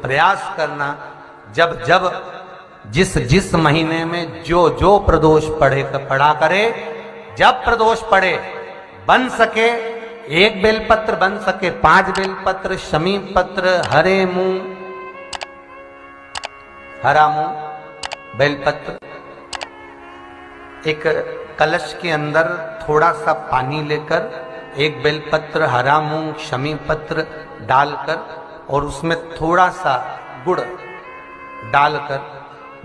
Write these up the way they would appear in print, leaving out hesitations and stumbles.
प्रयास करना, जब जब जिस जिस महीने में जो जो प्रदोष पढ़ा करे, जब प्रदोष पढ़े बन सके 1 बेलपत्र, बन सके 5 बेलपत्र, शमी पत्र, हरे मूंग, हरा मूंग, बेलपत्र, एक कलश के अंदर थोड़ा सा पानी लेकर 1 बेलपत्र, हरा मूंग, शमी पत्र डालकर और उसमें थोड़ा सा गुड़ डालकर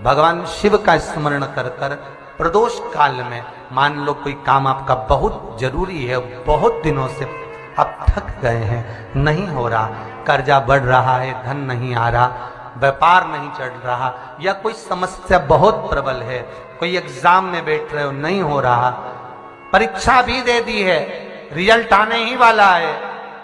भगवान शिव का स्मरण कर कर प्रदोष काल में, मान लो कोई काम आपका बहुत जरूरी है, बहुत दिनों से आप थक गए हैं, नहीं हो रहा, कर्जा बढ़ रहा है, धन नहीं आ रहा, व्यापार नहीं चढ़ रहा, या कोई समस्या बहुत प्रबल है, कोई एग्जाम में बैठ रहे हो नहीं हो रहा, परीक्षा भी दे दी है, रिजल्ट आने ही वाला है,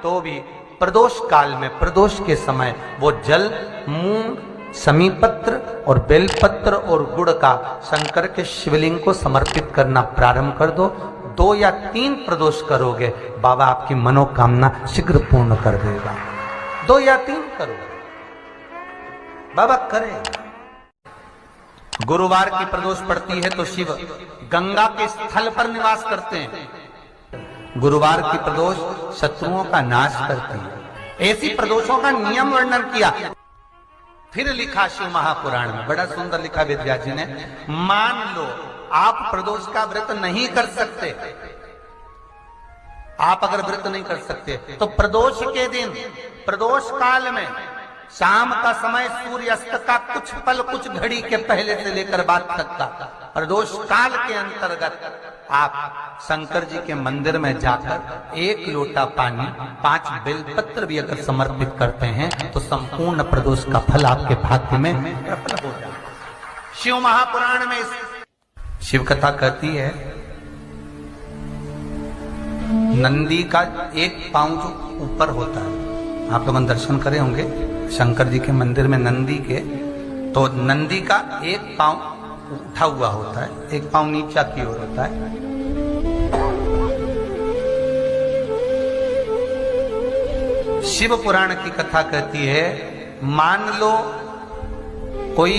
तो भी प्रदोष काल में, प्रदोष के समय वो जल, मूंग, शमी पत्र और बेलपत्र और गुड़ का शंकर के शिवलिंग को समर्पित करना प्रारंभ कर दो। 2 या 3 प्रदोष करोगे, बाबा आपकी मनोकामना शीघ्र पूर्ण कर देगा। 2 या 3 करोगे, बाबा करे। गुरुवार की प्रदोष पड़ती है तो शिव गंगा के स्थल पर निवास करते हैं। गुरुवार की प्रदोष शत्रुओं का नाश करती है। ऐसी प्रदोषों का नियम वर्णन किया, फिर लिखा शिव महापुराण में, बड़ा सुंदर लिखा वेदव्यास जी ने। मान लो आप प्रदोष का व्रत नहीं कर सकते, आप अगर व्रत नहीं कर सकते तो प्रदोष के दिन, प्रदोष काल में शाम का समय, सूर्यास्त का कुछ पल, कुछ घड़ी के पहले से लेकर बाद तक का प्रदोष काल के अंतर्गत आप शंकर जी के मंदिर में जाकर 1 लोटा पानी, 5 बेलपत्र भी अगर समर्पित करते हैं तो संपूर्ण प्रदोष का फल आपके भाग्य में प्रबल हो जाए। शिव महापुराण में शिव कथा कहती है, नंदी का 1 पांव जो ऊपर होता है, आप लोग दर्शन करे होंगे शंकर जी के मंदिर में नंदी के, तो नंदी का 1 पांव उठा हुआ होता है, 1 पांव नीचा की ओर होता है। शिव पुराण की कथा कहती है, मान लो कोई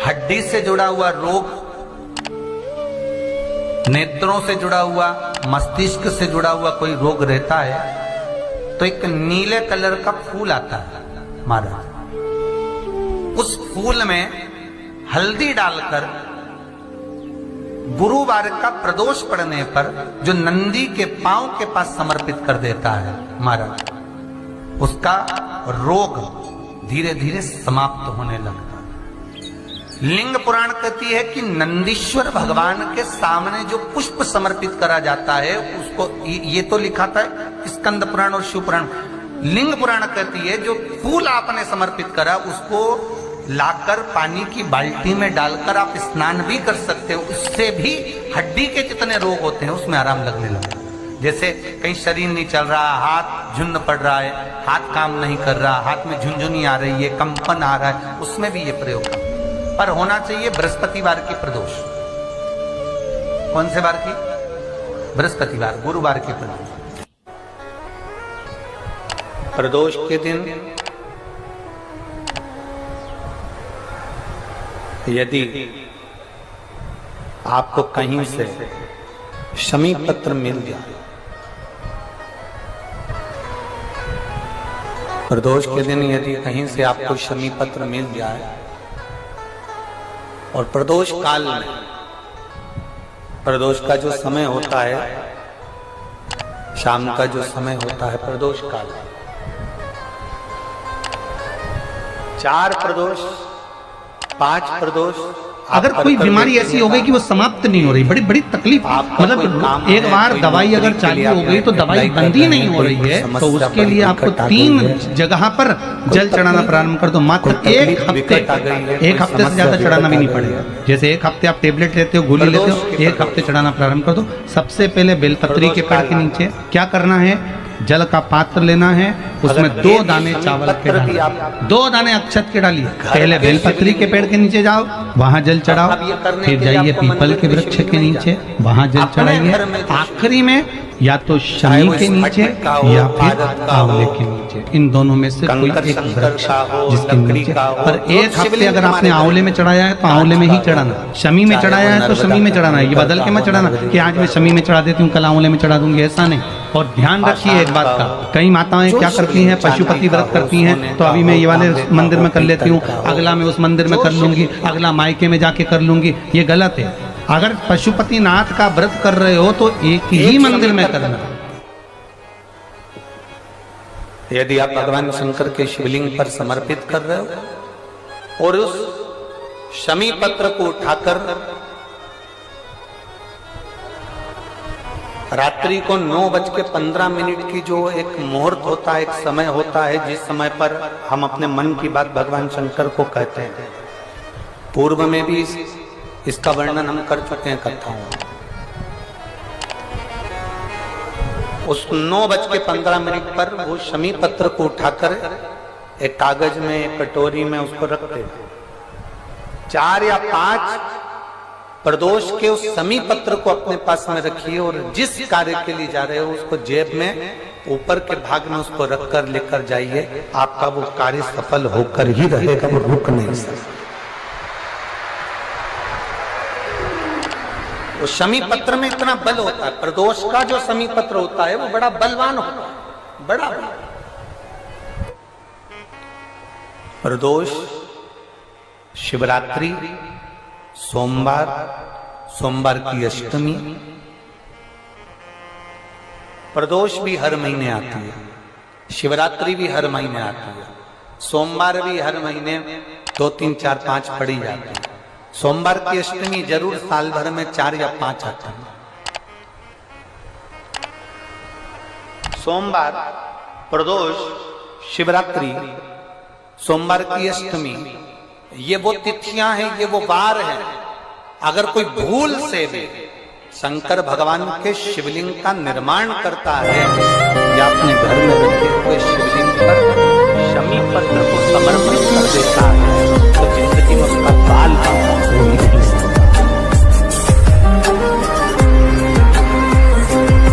हड्डी से जुड़ा हुआ रोग, नेत्रों से जुड़ा हुआ, मस्तिष्क से जुड़ा हुआ कोई रोग रहता है, तो एक नीले कलर का फूल आता है महाराज, उस फूल में हल्दी डालकर गुरुवार का प्रदोष पड़ने पर जो नंदी के पांव के पास समर्पित कर देता है महाराज, उसका रोग धीरे धीरे समाप्त होने लगता है। लिंग पुराण कहती है कि नंदीश्वर भगवान के सामने जो पुष्प समर्पित करा जाता है उसको, ये तो लिखा था स्कंद पुराण और शिव पुराण, लिंग पुराण कहती है जो फूल आपने समर्पित करा उसको लाकर पानी की बाल्टी में डालकर आप स्नान भी कर सकते हो, उससे भी हड्डी के जितने रोग होते हैं उसमें आराम लगने लगता है। जैसे कहीं शरीर नहीं चल रहा, हाथ झुन्न पड़ रहा है, हाथ काम नहीं कर रहा, हाथ में झुनझुनी आ रही है, कंपन आ रहा है, उसमें भी ये प्रयोग पर होना चाहिए बृहस्पतिवार की प्रदोष। कौन से वार की? बृहस्पतिवार, गुरुवार की प्रदोष। प्रदोष के दिन यदि आपको कहीं से शमी पत्र मिल जाए, प्रदोष के दिन यदि कहीं से आपको शमी पत्र मिल जाए और प्रदोष काल में, प्रदोष का जो समय होता है, शाम का जो समय होता है प्रदोष काल, 4 प्रदोष, 5 प्रदोष, अगर कोई बीमारी ऐसी हो गई कि वो समाप्त नहीं हो रही, बड़ी बड़ी तकलीफ, मतलब एक बार दवाई अगर चालू हो गई तो दवाई बंद ही नहीं हो रही है, तो उसके लिए आपको 3 जगह पर जल चढ़ाना प्रारंभ कर दो। मात्र 1 हफ्ते से ज्यादा चढ़ाना भी नहीं पड़ेगा। जैसे 1 हफ्ते आप टेबलेट लेते हो, गोली लेते हो, 1 हफ्ते चढ़ाना प्रारंभ कर दो। सबसे पहले बेलपत्री के पेड़ के नीचे क्या करना है, जल का पात्र लेना है, उसमें 2 दाने चावल के डालिए, 2 दाने अक्षत के डालिए। पहले बेलपत्री के पेड़ के नीचे जाओ, वहां जल चढ़ाओ, फिर जाइए पीपल के वृक्ष के नीचे, वहां जल चढ़ाइए। आखिरी में या तो शमी के नीचे या फिर आंवले के नीचे, इन दोनों में से कोई एक वृक्ष जिसके नीचे। पर एक हफ्ते अगर आपने आंवले में चढ़ाया है तो आंवले में ही चढ़ाना, शमी में चढ़ाया है तो शमी में चढ़ाना है। ये बदल के मत चढ़ाना कि आज मैं शमी में चढ़ा देती हूँ कल आंवले में चढ़ा दूंगी, ऐसा नहीं। और ध्यान रखिए एक बात का, कई माताएं क्या करती हैं, पशुपति व्रत करती हैं, तो अभी मैं ये वाले मंदिर में कर लेती हूँ, अगला मैं उस मंदिर में कर लूंगी, अगला मायके में जाके कर लूंगी। ये गलत है। अगर पशुपति नाथ का व्रत कर रहे हो तो एक ही मंदिर में करना। यदि आप भगवान शंकर के शिवलिंग पर समर्पित कर रहे हो और उस शमी पत्र को उठाकर रात्रि को 9:15 की जो एक मुहूर्त होता है, एक समय होता है, जिस समय पर हम अपने मन की बात भगवान शंकर को कहते हैं, पूर्व में भी इसका वर्णन हम कर चुके हैं कथाओं में। उस 9:15 पर वो शमी पत्र को उठाकर एक कागज में, एक कटोरी में उसको रखते हैं। 4 या 5 प्रदोष के उस शमी पत्र को अपने पास में रखिए और जिस कार्य के लिए जा रहे हो उसको जेब में ऊपर के भाग में उसको रखकर लेकर जाइए। आपका वो कार्य सफल होकर ही रहेगा, वो रुक नहीं सकता। वो शमी पत्र में इतना बल होता है, प्रदोष का जो शमी पत्र होता है वो बड़ा बलवान होता है, बड़ा प्रदोष, शिवरात्रि, सोमवार की अष्टमी। प्रदोष भी हर महीने आती है, शिवरात्रि भी हर महीने आती है, सोमवार भी हर महीने 2, 3, 4, 5 पड़ी जाती है। सोमवार की अष्टमी जरूर साल भर में 4 या 5 आती है। सोमवार, प्रदोष, शिवरात्रि, सोमवार की अष्टमी, ये वो तिथियां हैं, ये वो वार हैं। अगर कोई भूल से भी शंकर भगवान के शिवलिंग का निर्माण करता है या अपने घर में रखे हुए शिवलिंग पर शमी पत्र को समर्पित कर देता है तो जिंदगी में उसका बाल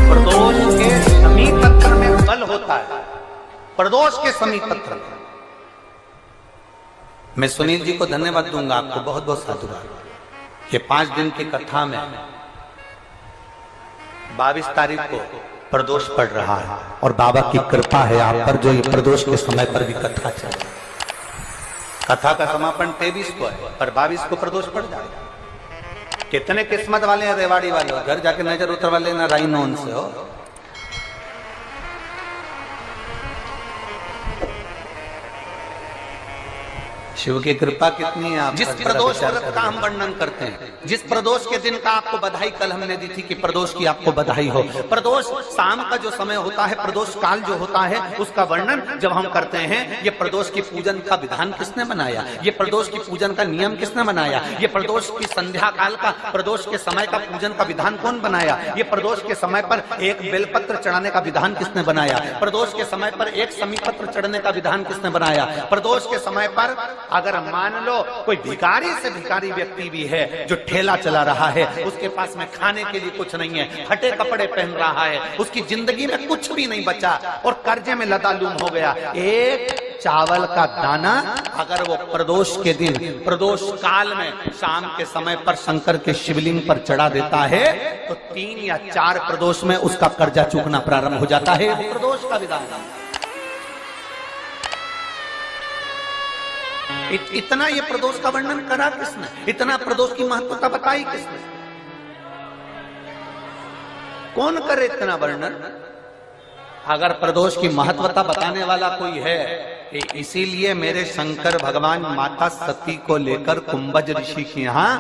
प्रदोष के शमी पत्र में बल होता है। प्रदोष के शमी पत्र में मैं सुनील जी को धन्यवाद दूंगा, आपको बहुत बहुत साधुवाद। ये 5 दिन की कथा में 22 तारीख को प्रदोष पड़ रहा है और बाबा की कृपा है आप पर, जो ये प्रदोष के समय पर भी कथा चल रही। कथा का समापन 23 को है पर 22 को प्रदोष पड़ जाएगा। कितने किस्मत वाले हैं रेवाड़ी वाले, घर जाके नजर उतरवा लेना राइनो उनसे हो। शिव की कृपा कितनी है। जिस प्रदोष व्रत का हम वर्णन करते हैं, जिस प्रदोष के दिन का आपको बधाई कल हमने दी थी कि प्रदोष की आपको बधाई हो। प्रदोष शाम का जो समय होता है, प्रदोष काल जो होता है, उसका वर्णन जब हम करते हैं, ये प्रदोष की पूजन का विधान किसने बनाया, ये प्रदोष की पूजन का नियम किसने बनाया, ये प्रदोष की संध्या काल का, प्रदोष के समय का पूजन का विधान कौन बनाया, ये प्रदोष के समय पर एक बेलपत्र चढ़ाने का विधान किसने बनाया, प्रदोष के समय पर एक समीपत्र चढ़ने का विधान किसने बनाया। प्रदोष के समय पर अगर मान लो कोई भिखारी से भिखारी व्यक्ति भी है जो ठेला चला रहा है, उसके पास में खाने के लिए कुछ नहीं है, फटे कपड़े पहन रहा है, उसकी जिंदगी में कुछ भी नहीं बचा और कर्जे में लदालूम हो गया, एक चावल का दाना अगर वो प्रदोष के दिन, प्रदोष काल में शाम के समय पर शंकर के शिवलिंग पर चढ़ा देता है तो 3 या 4 प्रदोष में उसका कर्जा चूकना प्रारंभ हो जाता है। प्रदोष का विधान इतना ये प्रदोष का वर्णन करा किसने, इतना प्रदोष की महत्वता बताई किसने, कौन करे इतना वर्णन। अगर प्रदोष की महत्वता बताने वाला कोई है, इसीलिए मेरे शंकर भगवान माता सती को लेकर कुंभज ऋषि के यहाँ,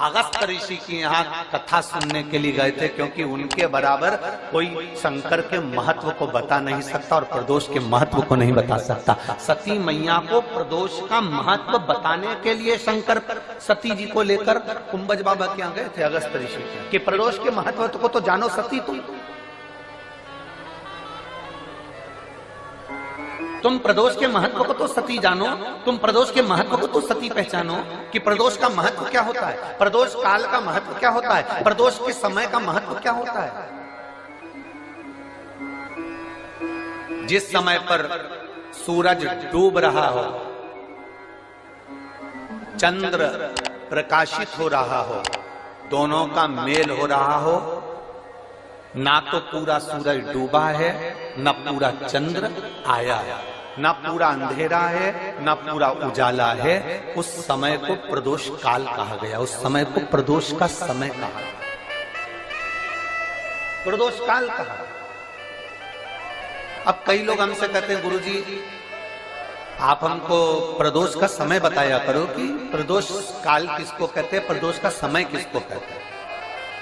अगस्त ऋषि के यहाँ कथा सुनने के लिए गए थे, क्योंकि उनके बराबर कोई शंकर के महत्व को बता नहीं सकता और प्रदोष के महत्व को नहीं बता सकता। सती मैया को प्रदोष का महत्व बताने के लिए शंकर सती जी को लेकर कुंभज बाबा के यहाँ गए थे, अगस्त ऋषि के, कि प्रदोष के महत्व को तो जानो सती तुम। तुम प्रदोष के महत्व को तो सती जानो, तुम प्रदोष के महत्व को तो सती पहचानो कि प्रदोष का महत्व क्या होता है, प्रदोष काल का महत्व क्या होता है, प्रदोष के समय का महत्व क्या होता है। जिस समय पर सूरज डूब रहा हो, चंद्र प्रकाशित हो रहा हो, दोनों का मेल हो रहा हो, ना तो पूरा सूरज डूबा है, ना पूरा चंद्र आया है, ना पूरा अंधेरा है, ना पूरा उजाला है, उस समय को प्रदोष काल कहा गया, उस समय को प्रदोष का समय कहा, प्रदोष काल कहा। अब कई लोग हमसे कहते हैं गुरुजी आप हमको प्रदोष का समय बताया करो कि प्रदोष काल किसको कहते हैं, प्रदोष का समय किसको कहते हैं।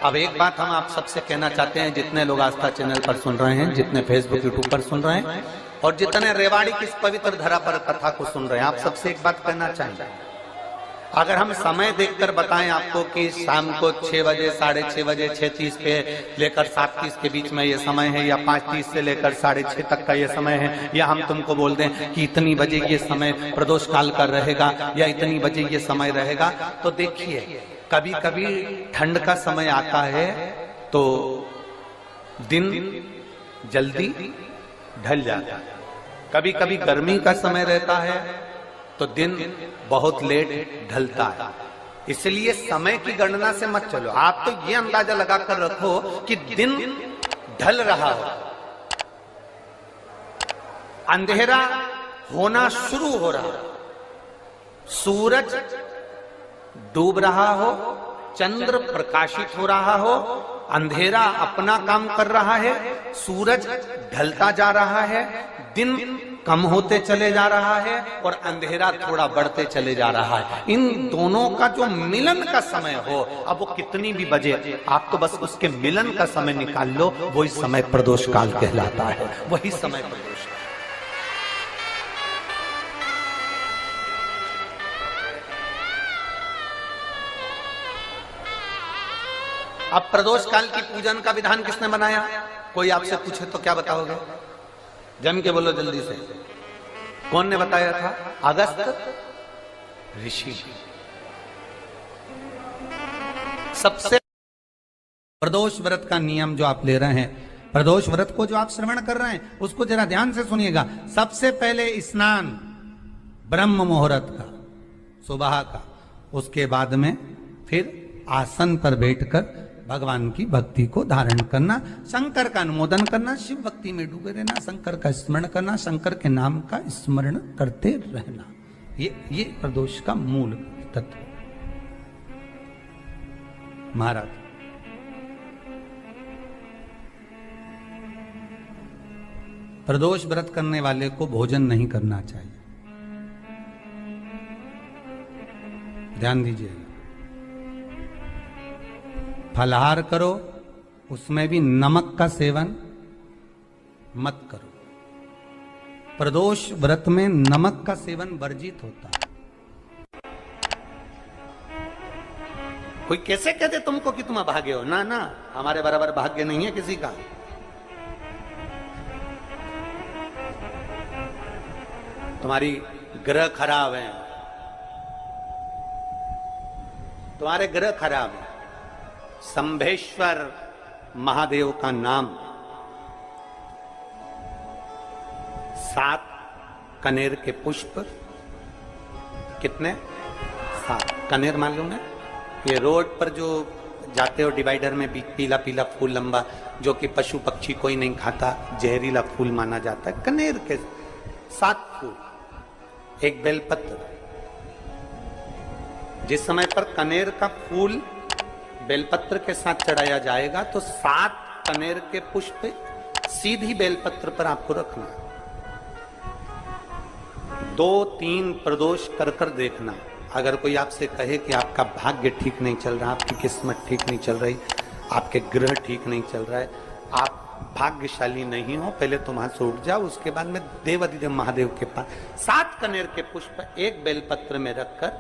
अब एक बात हम आप सबसे कहना चाहते हैं, जितने लोग आस्था चैनल पर सुन रहे हैं, जितने फेसबुक यूट्यूब पर सुन रहे हैं और जितने रेवाड़ी की इस पवित्र धरा पर कथा को सुन रहे हैं, आप सबसे एक बात कहना चाहेंगे, अगर हम समय देखकर बताएं आपको कि शाम को 6 बजे, 6:30 बजे, 6:30 पे लेकर 7:30 के बीच में ये समय है, या 5:30 से लेकर 6:30 तक का ये समय है, या हम तुमको बोल दें कि इतनी बजे ये समय प्रदोष काल का रहेगा या इतनी बजे ये समय रहेगा, तो देखिए कभी कभी ठंड का समय आता है तो दिन जल्दी ढल जाता है, कभी कभी गर्मी का समय रहता है तो दिन बहुत लेट ढलता है। इसलिए समय की गणना से मत चलो, आप तो ये अंदाजा लगाकर रखो कि दिन ढल रहा हो, अंधेरा होना शुरू हो रहा हो, सूरज डूब रहा हो, चंद्र प्रकाशित हो रहा हो, अंधेरा अपना काम कर रहा है, सूरज ढलता जा रहा है, दिन कम होते चले जा रहा है और अंधेरा थोड़ा बढ़ते चले जा रहा है। इन दोनों का जो मिलन का समय हो, अब वो कितनी भी बजे, आप तो बस उसके मिलन का समय निकाल लो, वही समय प्रदोष काल कहलाता है, वही समय प्रदोष काल। अब प्रदोष काल की पूजन का विधान किसने बनाया, कोई आपसे पूछे तो क्या बताओगे, जम के बोलो जल्दी से, कौन ने बताया था, अगस्त ऋषि। सबसे प्रदोष व्रत का नियम जो आप ले रहे हैं, प्रदोष व्रत को जो आप श्रवण कर रहे हैं उसको जरा ध्यान से सुनिएगा। सबसे पहले स्नान ब्रह्म मुहूर्त का, सुबह का, उसके बाद में फिर आसन पर बैठकर भगवान की भक्ति को धारण करना, शंकर का अनुमोदन करना, शिव भक्ति में डूबे रहना, शंकर का स्मरण करना, शंकर के नाम का स्मरण करते रहना, ये प्रदोष का मूल तत्व। महाराज प्रदोष व्रत करने वाले को भोजन नहीं करना चाहिए, ध्यान दीजिएगा। फलाहार करो, उसमें भी नमक का सेवन मत करो। प्रदोष व्रत में नमक का सेवन वर्जित होता है। कोई कैसे कहते तुमको कि तुम अभागे हो, ना ना, हमारे बराबर भाग्य नहीं है किसी का। तुम्हारी ग्रह खराब है, तुम्हारे ग्रह खराब है। संभेश्वर महादेव का नाम 7 कनेर के पुष्प, कितने 7 कनेर मालूम है, ये रोड पर जो जाते हो डिवाइडर में पीला पीला फूल लंबा, जो कि पशु पक्षी कोई नहीं खाता, जहरीला फूल माना जाता है, कनेर के 7 फूल, एक बेलपत्र। जिस समय पर कनेर का फूल बेलपत्र के साथ चढ़ाया जाएगा तो 7 कनेर के पुष्प सीधी बेलपत्र पर आपको रखना, 2-3 प्रदोष कर कर देखना। अगर कोई आपसे कहे कि आपका भाग्य ठीक नहीं चल रहा, आपकी किस्मत ठीक नहीं चल रही, आपके ग्रह ठीक नहीं चल रहा है, आप भाग्यशाली नहीं हो, पहले तुम वहां से उठ जाओ, उसके बाद में देवाधिदेव महादेव के पास 7 कनेर के पुष्प एक बेलपत्र में रखकर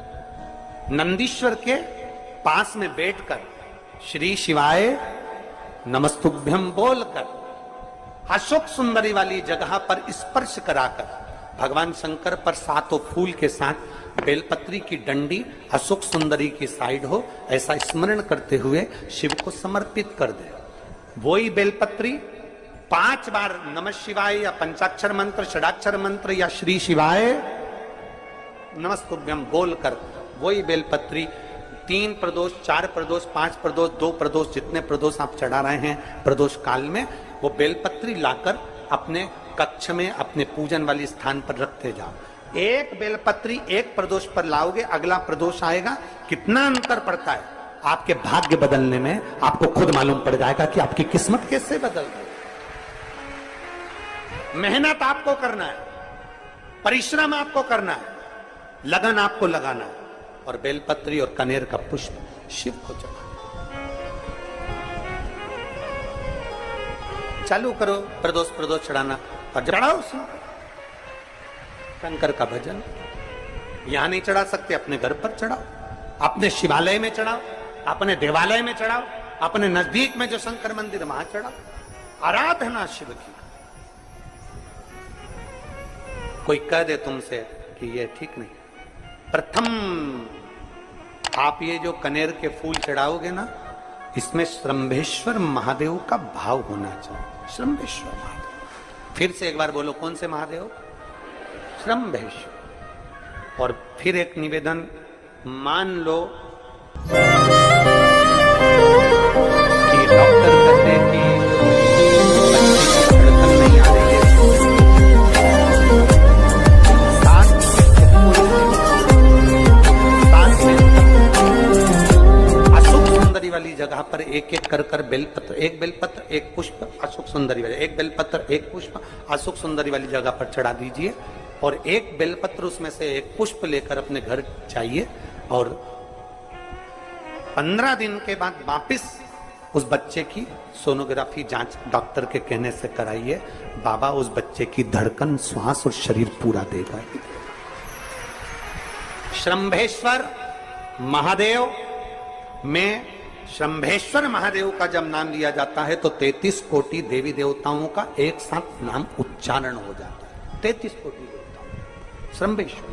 नंदीश्वर के पास में बैठकर श्री शिवाय नमस्तुभ्यम बोलकर अशोक सुंदरी वाली जगह पर स्पर्श कराकर भगवान शंकर पर 7 फूल के साथ बेलपत्री की डंडी अशोक सुंदरी की साइड हो, ऐसा स्मरण करते हुए शिव को समर्पित कर दे। वही बेलपत्री 5 बार नमः शिवाय या पंचाक्षर मंत्र, षडाक्षर मंत्र या श्री शिवाय नमस्तुभ्यम बोलकर वही बेलपत्री 3 प्रदोष, 4 प्रदोष, 5 प्रदोष, 2 प्रदोष, जितने प्रदोष आप चढ़ा रहे हैं प्रदोष काल में, वो बेलपत्री लाकर अपने कक्ष में अपने पूजन वाले स्थान पर रखते जाओ। एक बेलपत्री एक प्रदोष पर लाओगे, अगला प्रदोष आएगा, कितना अंतर पड़ता है आपके भाग्य बदलने में, आपको खुद मालूम पड़ जाएगा कि आपकी किस्मत कैसे बदल गई। मेहनत आपको करना है, परिश्रम आपको करना है, लगन आपको लगाना है, और बेलपत्री और कनेर का पुष्प शिव को चढ़ा। चालू करो प्रदोष प्रदोष चढ़ाना और चढ़ाओ शंकर का भजन। यहां नहीं चढ़ा सकते, अपने घर पर चढ़ाओ, अपने शिवालय में चढ़ाओ, अपने देवालय में चढ़ाओ, अपने नजदीक में जो शंकर मंदिर वहां चढ़ाओ। आराधना शिव की। कोई कह दे तुमसे कि ये ठीक नहीं, प्रथम आप ये जो कनेर के फूल चढ़ाओगे ना, इसमें श्रंभेश्वर महादेव का भाव होना चाहिए। श्रंभेश्वर महादेव, फिर से एक बार बोलो, कौन से महादेव? श्रंभेश्वर। और फिर एक निवेदन, मान लो कि डॉक्टर कहते हैं कि धड़कन नहीं आ रही है, वाली जगह पर एक एक कर बेलपत्र, एक बेलपत्र एक पुष्प अशोक सुंदरी वाली, एक बेलपत्र एक पुष्प अशोक सुंदरी वाली जगह पर चढ़ा दीजिए, और एक बेलपत्र उसमें से एक पुष्प लेकर अपने घर चाहिए, और 15 दिन के बाद वापिस उस बच्चे की सोनोग्राफी जांच डॉक्टर के कहने से कराइए। बाबा उस बच्चे की धड़कन, श्वास और शरीर पूरा देगा। श्रंभेश्वर महादेव में श्रंभेश्वर महादेव का जब नाम लिया जाता है तो 33 कोटि देवी देवताओं का एक साथ नाम उच्चारण हो जाता है। 33 कोटि देवताओं। श्रंभेश्वर,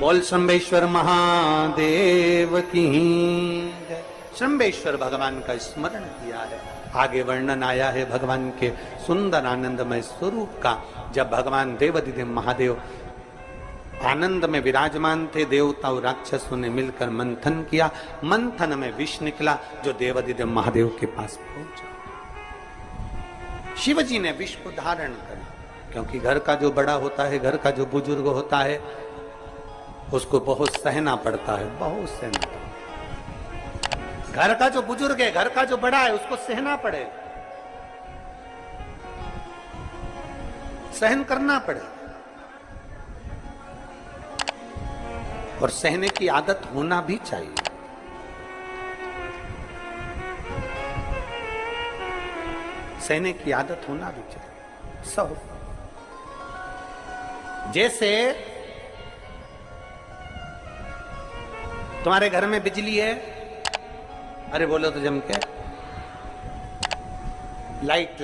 बोल श्रंभेश्वर महादेव की जय। श्रंभेश्वर भगवान का स्मरण किया है। आगे वर्णन आया है भगवान के सुंदर आनंदमय स्वरूप का। जब भगवान देवाधिदेव महादेव आनंद में विराजमान थे, देवता और राक्षसों ने मिलकर मंथन किया, मंथन में विष निकला जो देवाधिदेव महादेव के पास पहुंचा। शिवजी ने विष को धारण कर, क्योंकि घर का जो बड़ा होता है, घर का जो बुजुर्ग होता है, उसको बहुत सहना पड़ता है, बहुत सहना पड़ता है। घर का जो बुजुर्ग है, घर का जो बड़ा है, उसको सहना पड़े, सहन करना पड़े, और सहने की आदत होना भी चाहिए। सहने की आदत होना भी चाहिए। सब जैसे तुम्हारे घर में बिजली है, अरे बोलो तो जम के, लाइट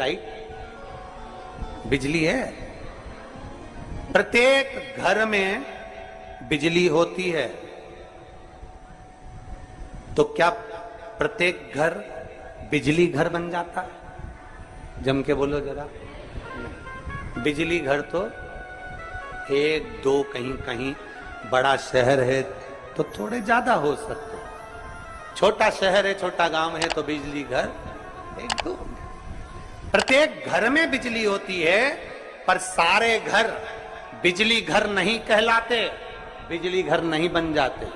बिजली है। प्रत्येक घर में बिजली होती है, तो क्या प्रत्येक घर बिजली घर बन जाता है? जम के बोलो जरा। बिजली घर तो 1 2 कहीं कहीं, बड़ा शहर है तो थोड़े ज्यादा हो सकते, छोटा शहर है, छोटा गांव है तो बिजली घर 1 2। प्रत्येक घर में बिजली होती है, पर सारे घर बिजली घर नहीं कहलाते, बिजली घर नहीं बन जाते।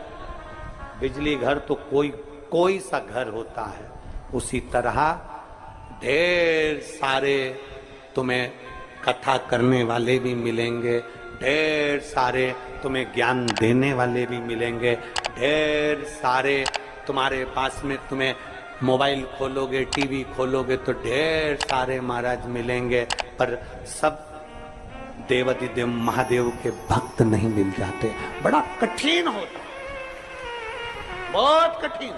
बिजली घर तो कोई सा घर होता है। उसी तरह ढेर सारे तुम्हें कथा करने वाले भी मिलेंगे, ढेर सारे तुम्हें ज्ञान देने वाले भी मिलेंगे, ढेर सारे तुम्हारे पास में, तुम्हें मोबाइल खोलोगे, टीवी खोलोगे तो ढेर सारे महाराज मिलेंगे, पर सब देवाधिदेव महादेव के भक्त नहीं मिल जाते। बड़ा कठिन होता, बहुत कठिन।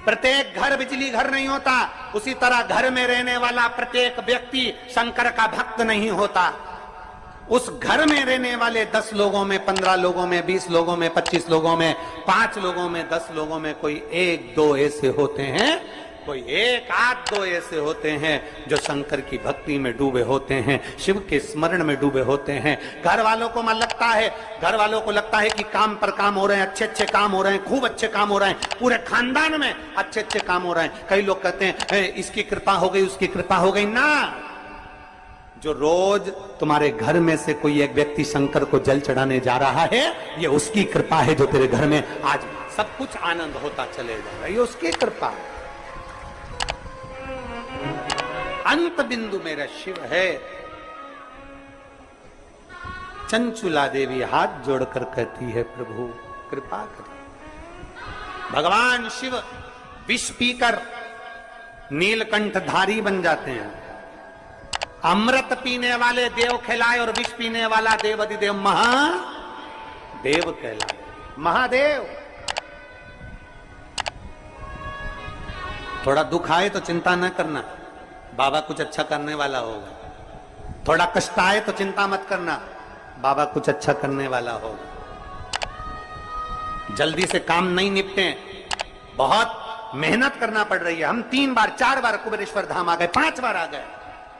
प्रत्येक घर बिजली घर नहीं होता, उसी तरह घर में रहने वाला प्रत्येक व्यक्ति शंकर का भक्त नहीं होता। उस घर में रहने वाले 10 लोगों में, 15 लोगों में, 20 लोगों में, 25 लोगों में, 5 लोगों में, 10 लोगों में कोई 1-2 ऐसे होते हैं, कोई 1-8-2 ऐसे होते हैं जो शंकर की भक्ति में डूबे होते हैं, शिव के स्मरण में डूबे होते हैं। घर वालों को लगता है कि काम पर काम हो रहे हैं, अच्छे काम हो रहे हैं, खूब अच्छे काम हो रहे हैं, पूरे खानदान में अच्छे काम हो रहे हैं। कई लोग कहते हैं इसकी कृपा हो गई, उसकी कृपा हो गई। ना, जो रोज तुम्हारे घर में से कोई एक व्यक्ति शंकर को जल चढ़ाने जा रहा है, ये उसकी कृपा है जो तेरे घर में आज सब कुछ आनंद होता चले जा रहा है, ये उसकी कृपा है। अंत बिंदु मेरा शिव है। चंचुला देवी हाथ जोड़कर कहती है, प्रभु कृपा करिए। भगवान शिव विष पीकर नीलकंठधारी बन जाते हैं। अमृत पीने वाले देव कहलाए और विष पीने वाला देव अधिदेव महादेव कहलाए। महादेव। थोड़ा दुख आए तो चिंता न करना, बाबा कुछ अच्छा करने वाला होगा। थोड़ा कष्ट आए तो चिंता मत करना, बाबा कुछ अच्छा करने वाला होगा। जल्दी से काम नहीं निपटे, बहुत मेहनत करना पड़ रही है। हम 3 बार 4 बार कुबेरेश्वर धाम आ गए, 5 बार आ गए,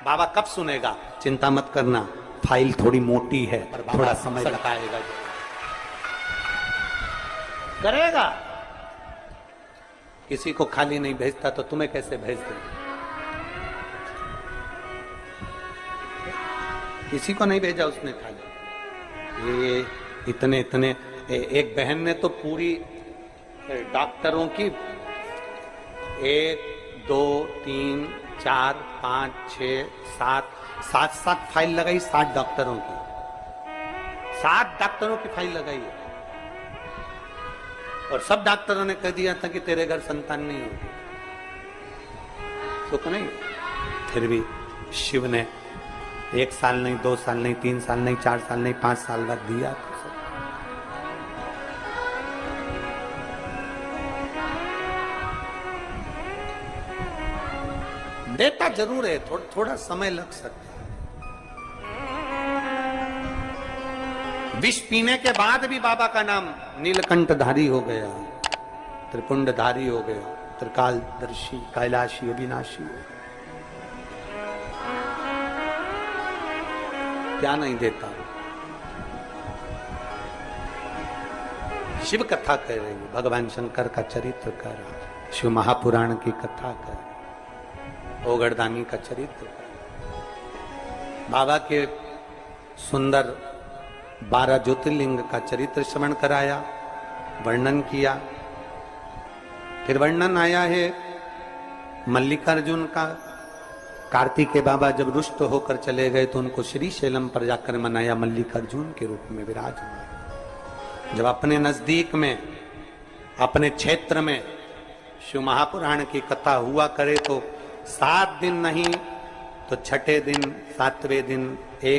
बाबा कब सुनेगा? चिंता मत करना, फाइल थोड़ी मोटी है, पर थोड़ा समय लगाएगा, करेगा। किसी को खाली नहीं भेजता तो तुम्हें कैसे भेज दे? किसी को नहीं भेजा उसने खाली। ये इतने एक बहन ने तो पूरी डॉक्टरों की 1 2 3 4 5 6 7 फाइल लगाई। 7 डॉक्टरों की, 7 डॉक्टरों की फाइल लगाई है। और सब डॉक्टरों ने कह दिया था कि तेरे घर संतान नहीं होगी, सुख नहीं। फिर भी शिव ने 1 साल नहीं, 2 साल नहीं, 3 साल नहीं, 4 साल नहीं, 5 साल बाद दिया। देता जरूर है, थोड़ा समय लग सकता है। विष पीने के बाद भी बाबा का नाम नीलकंठधारी हो गया, त्रिपुंडधारी हो गया, त्रिकालदर्शी, कैलाशी, अविनाशी। क्या नहीं देता। शिव कथा कह रही है, भगवान शंकर का चरित्र कर रहा है, शिव महापुराण की कथा कर, ओगड़दानी का चरित्र कर, बाबा के सुंदर 12 ज्योतिर्लिंग का चरित्र श्रवण कराया, वर्णन किया। फिर वर्णन आया है मल्लिकार्जुन का। कार्तिकेय बाबा जब रुष्ट होकर चले गए तो उनको श्री शैलम पर जाकर मनाया, मल्लिकार्जुन के रूप में विराजमान। जब अपने नजदीक में, अपने क्षेत्र में शिव महापुराण की कथा हुआ करे तो 7 दिन नहीं तो छठे दिन, 7वें दिन, एक